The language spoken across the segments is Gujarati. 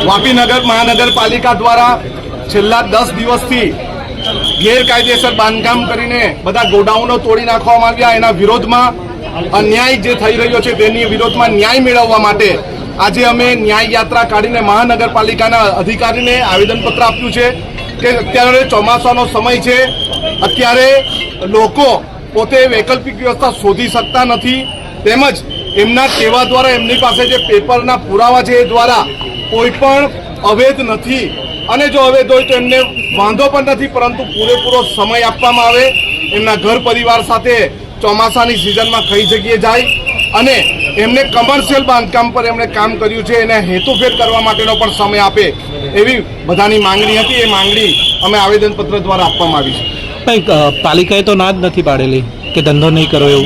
વાપી મહાનગરપાલિકા દ્વારા છેલ્લા 10 દિવસથી ગેરકાયદેસર બાંધકામ કરીને બધા ગોડાઉનો તોડી નાખવામાં આવ્યા. એના વિરોધમાં અન્યાય જે થઈ રહ્યો છે તેની વિરોધમાં ન્યાય મેળવવા માટે આજે અમે ન્યાય યાત્રા કાઢીને મહાનગરપાલિકાના અધિકારીને આવેદનપત્ર આપ્યું છે કે અત્યારે ચોમાસાનો સમય છે. અત્યારે લોકો પોતે વૈકલ્પિક વ્યવસ્થા શોધી શકતા નથી, તેમજ એમના કહેવા દ્વારા એમની પાસે જે પેપરના પુરાવા છે એ દ્વારા કોઈ પણ અવૈધ નથી, અને જો અવૈધ હોય તો એમને વાંધો પણ નથી, પરંતુ પૂરેપૂરો સમય આપવામાં આવે એમના ઘર પરિવાર સાથે ચોમાસાની સિઝનમાં કઈ જગ્યાએ જાય અને એમને કમર્શિયલ બાંધકામ પર એમણે કામ કર્યું છે એને હેતુફેર કરવા માટેનો પણ સમય આપે એવી બધાની માંગણી હતી. એ માંગણી અમે આવેદનપત્ર દ્વારા આપવામાં આવી છે. પાલિકાએ તો ના જ નથી પાડેલી કે ધંધો નહીં કરો એવું.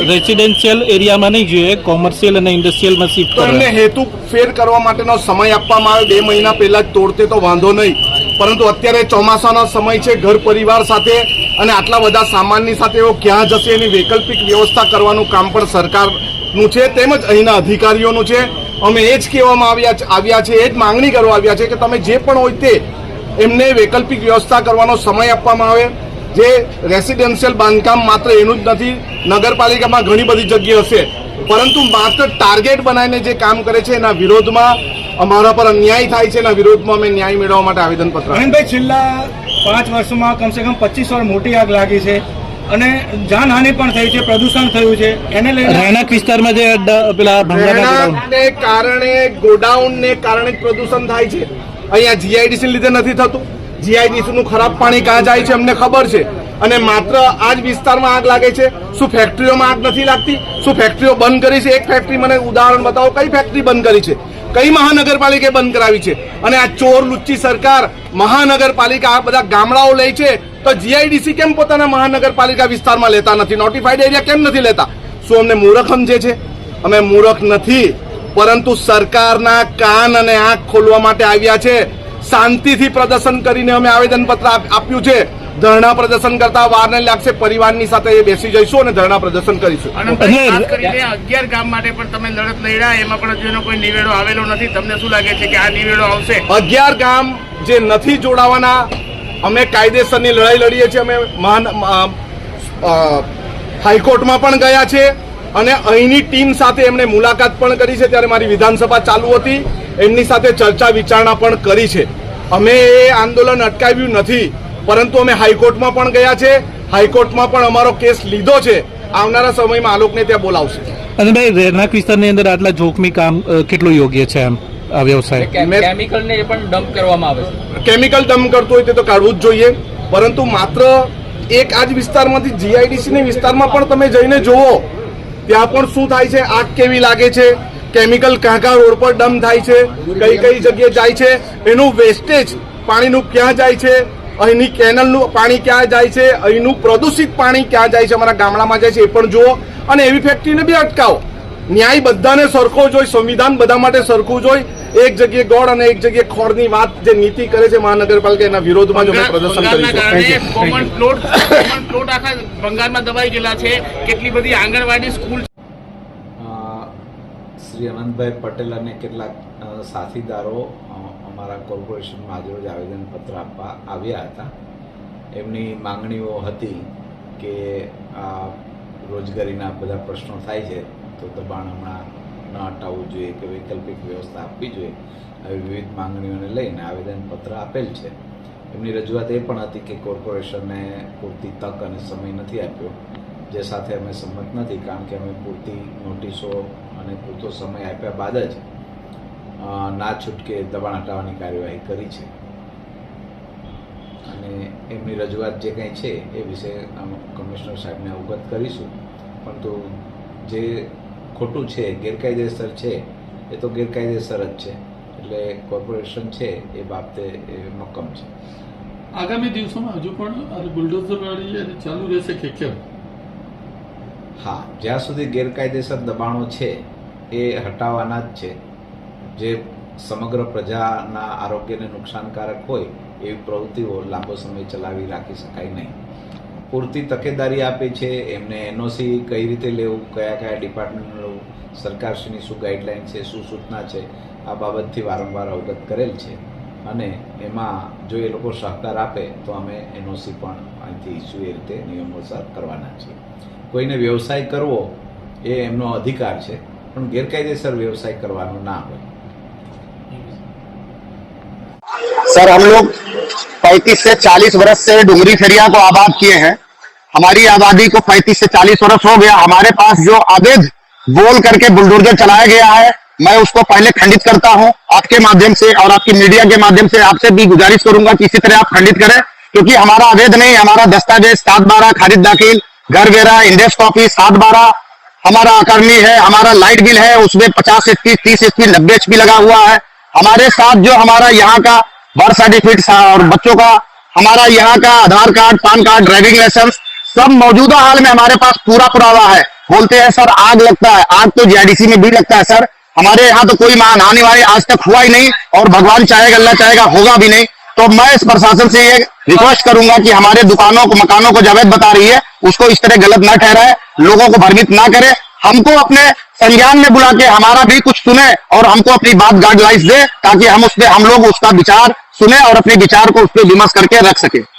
રેસિડેન્શિયલ એરિયામાં નહીં જોઈએ, કોમર્શિયલ અને ઇન્ડસ્ટ્રીયલમાં શિફ્ટ કરો. એમને હેતુ ફેર કરવા માટેનો સમય આપવામાં આવે. 2 મહિના પહેલા જ તોડતે તો વાંધો નહીં, પરંતુ અત્યારે ચોમાસાનો સમય છે, ઘર પરિવાર સાથે અને આટલા બધા સામાનની સાથે એવો ક્યાં જશે એની વૈકલ્પિક વ્યવસ્થા કરવાનું કામ પણ સરકારનું છે, તેમજ અહીંના અધિકારીઓનું છે. અમે એ જ કહેવામાં આવ્યા છે, એ જ માંગણી કરવા આવ્યા છે કે તમે જે પણ હોય તે એમને વૈકલ્પિક વ્યવસ્થા કરવાનો સમય આપવામાં આવે. જે રેસિડેન્શિયલ બાંધકામ માત્ર એનું જ નથી, નગરપાલિકામાં ઘણી બધી જગ્યા હશે, પરંતુ માત્ર ટાર્ગેટ બનાવીને જે કામ કરે છે એના વિરોધમાં અમારા પર અન્યાય થાય છે. એના વિરોધમાં અમે ન્યાય મેળવવા માટે આવેદનપત્ર. અનંતભાઈ, છેલ્લા 5 વર્ષમાં કમસે કમ 25 વાર મોટી આગ લાગી છે અને જાનહાનિ પણ થઈ છે, પ્રદૂષણ થયું છે. એને લઈને રહેણાંક વિસ્તારમાં જે પેલા રહેણાંકને કારણે ગોડાઉનને કારણે જ પ્રદૂષણ થાય છે. અહીંયા જીઆઈડીસી લીધે નથી થતું. જીઆઈડીસી નું ખરાબ પાણી ક્યાં જાય છે અમને ખબર છે, અને માત્ર આ જ વિસ્તારમાં આગ લાગે છે. શું ફેક્ટરીઓમાં આગ નથી લાગતી? શું ફેક્ટરીઓ બંધ કરી છે? એક ફેક્ટરી મને ઉદાહરણ બતાવો, કઈ ફેક્ટરી બંધ કરી છે? કઈ મહાનગરપાલિકાએ બંધ કરાવી છે? અને આ ચોર લુચ્ચી સરકાર મહાનગરપાલિકા આ બધા ગામડાઓ લે છે, તો જીઆઈડીસી કેમ પોતાના મહાનગરપાલિકા વિસ્તારમાં લેતા નથી? નોટિફાઈડ એરિયા કેમ નથી લેતા? શું અમને મૂર્ખ સમજે છે? અમે મૂર્ખ નથી, પરંતુ સરકારના કાન અને આંખ ખોલવા માટે આવ્યા છે. શાંતિથી પ્રદર્શન કરીને અમે આવેદનપત્ર આપ્યું છે. ધરણા પ્રદર્શન કરતા વાર નહીં લાગશે. પરિવારની સાથે બેસી જઈશું અને ધરણા પ્રદર્શન કરીશું. ખાસ કરીને 11 ગામ માટે પણ તમે લડત લડ્યા, એમાં પણ જેનો કોઈ નિવેડો આવેલો નથી. તમને શું લાગે છે કે આ નિવેડો આવશે? 11 ગામ જે નથી જોડાવાના, અમે કાયદેસરની લડાઈ લડીએ છીએ. અમે હાઈકોર્ટમાં પણ ગયા છે અને અહીંની ટીમ સાથે એમણે મુલાકાત પણ કરી છે. ત્યારે મારી વિધાનસભા ચાલુ હતી, એમની સાથે ચર્ચા વિચારણા પણ કરી છે. અમે એ આંદોલન અટકાવ્યું નથી, પરંતુ અમે હાઈકોર્ટમાં પણ ગયા છે. હાઈકોર્ટમાં પણ અમારો કેસ લીધો છે. આવનારા સમયમાં આ લોકોને ત્યાં બોલાવશે. અને ભાઈ, રહેણાંક વિસ્તારની અંદર આટલા જોખમી કામ કેટલું યોગ્ય છે એમ આ વ્યવસાય? કેમિકલને પણ ડમ્પ કરવામાં આવે છે. કેમિકલ ડમ્પ કરતો હોય તે તો કાઢવું જ જોઈએ, પરંતુ માત્ર એક આ જ વિસ્તારમાંથી જીઆઈડીસી વિસ્તારમાં પણ તમે જઈને જુઓ, ત્યાં પણ શું થાય છે, આગ કેવી લાગે છે, કેમિકલ ક્યાં ક્યાં રોડ પર ડમ્પ થાય છે, કઈ કઈ જગ્યાએ જાય છે, એનું વેસ્ટેજ પાણીનું ક્યાં જાય છે, અહીંની કેનલનું પાણી ક્યાં જાય છે, અહીંનું પ્રદૂષિત પાણી ક્યાં જાય છે, અમારા ગામડામાં જાય છે, એ પણ જુઓ. અને એવી ફેક્ટરીને બી અટકાવો. ન્યાય બધાને સરખો જોઈ, સંવિધાન બધા માટે સરખું જોઈ. એક જગ્યાએ ગોળ અને એક જગ્યાએ ખોળની વાત જે નીતિ કરે છે મહાનગરપાલિકા, એના વિરોધમાં જ અમે પ્રદર્શન કરીશું. કોમન પ્લોટ આખા બંગાળમાં દબાઈ ગયેલા છે. કેટલી બધી આંગણવાડી સ્કૂલ. શ્રી અનંતભાઈ પટેલ અને કેટલાક સાથીદારો અમારા કોર્પોરેશનમાં આજરોજ આવેદનપત્ર આપવા આવ્યા હતા. એમની માંગણીઓ હતી કે આ રોજગારીના બધા પ્રશ્નો થાય છે તો દબાણ હમણાં ન હટાવવું જોઈએ કે વૈકલ્પિક વ્યવસ્થા આપવી જોઈએ. આવી વિવિધ માંગણીઓને લઈને આવેદનપત્ર આપેલ છે. એમની રજૂઆત એ પણ હતી કે કોર્પોરેશનને પૂરતી તક અને સમય નથી આપ્યો, જે સાથે અમે સંમત નથી, કારણ કે અમે પૂરતી નોટિસો અને પૂરતો સમય આપ્યા બાદ જ ના છૂટકે દબાણ હટાવવાની કાર્યવાહી કરી છે. અને એમની રજૂઆત જે કંઈ છે એ વિશે કમિશનર સાહેબને અવગત કરીશું, પરંતુ જે ખોટું છે, ગેરકાયદેસર છે, એ તો ગેરકાયદેસર જ છે. એટલે કોર્પોરેશન છે એ બાબતે એ મક્કમ છે. આગામી દિવસોમાં હજુ પણ બુલડોઝર વાળી ચાલુ રહેશે કે કેમ? હા, જ્યાં સુધી ગેરકાયદેસર દબાણો છે એ હટાવવાના જ છે. જે સમગ્ર પ્રજાના આરોગ્યને નુકસાનકારક હોય એવી પ્રવૃત્તિઓ લાંબો સમય ચલાવી રાખી શકાય નહીં. પૂરતી તકેદારી આપે છે એમને. એનઓસી કઈ રીતે લેવું, કયા કયા ડિપાર્ટમેન્ટ લેવું, સરકારશ્રીની શું ગાઈડલાઇન છે, શું સૂચના છે, આ બાબતથી વારંવાર અવગત કરેલ છે અને એમાં જો એ લોકો સહકાર આપે તો અમે એનઓસી પણ અહીંથી ઇસ્યુ એ રીતે નિયમોસર કરવાના છીએ. કોઈને વ્યવસાય કરવો એ એમનો અધિકાર છે, પણ ગેરકાયદેસર વ્યવસાય કરવાનો ના હોય. सर, हम लोग 35 से 40 वर्ष से डुंगरी फेरिया को आबाद किए हैं. हमारी आबादी को 35 से 40 वर्ष हो गया. हमारे पास जो अवैध बोल करके बुलडोजर चलाया गया है, मैं उसको पहले खंडित करता हूं. आपके माध्यम से और आपकी मीडिया के माध्यम से आपसे भी गुजारिश करूंगा कि इसी तरह आप खंडित करें, क्योंकि हमारा अवैध नहीं, हमारा दस्तावेज 7/12 खारिज दाखिल, घर वेरा, इंडेक्स कॉपी 7/12 हमारा अकर्मी है. हमारा लाइट बिल है, उसमें 50 HP, 30 HP, 90 HP लगा हुआ है. हमारे साथ जो हमारा यहाँ का बर्थ सर्टिफिकेट और बच्चों का, हमारा यहाँ का Aadhaar card, PAN card, driving licence सब मौजूदा हाल में हमारे पास पूरा पुरावा है. बोलते हैं सर आग लगता है, आग तो जीआईडीसी में भी लगता है. सर, हमारे यहाँ तो कोई मानहानि वाली आज तक हुआ ही नहीं, और भगवान चाहेगा, अल्लाह चाहेगा, होगा भी नहीं. तो मैं इस प्रशासन से ये रिक्वेस्ट करूंगा कि हमारे दुकानों को, मकानों को अवैध बता रही है, उसको इस तरह गलत ना ठहराए, लोगों को भ्रमित ना करे, हमको अपने संज्ञान में बुला के हमारा भी कुछ सुने और हमको अपनी बात गाइडलाइंस दे, ताकि हम लोग उसका विचार सुने और अपने विचार को उस पर विमर्श करके रख सके.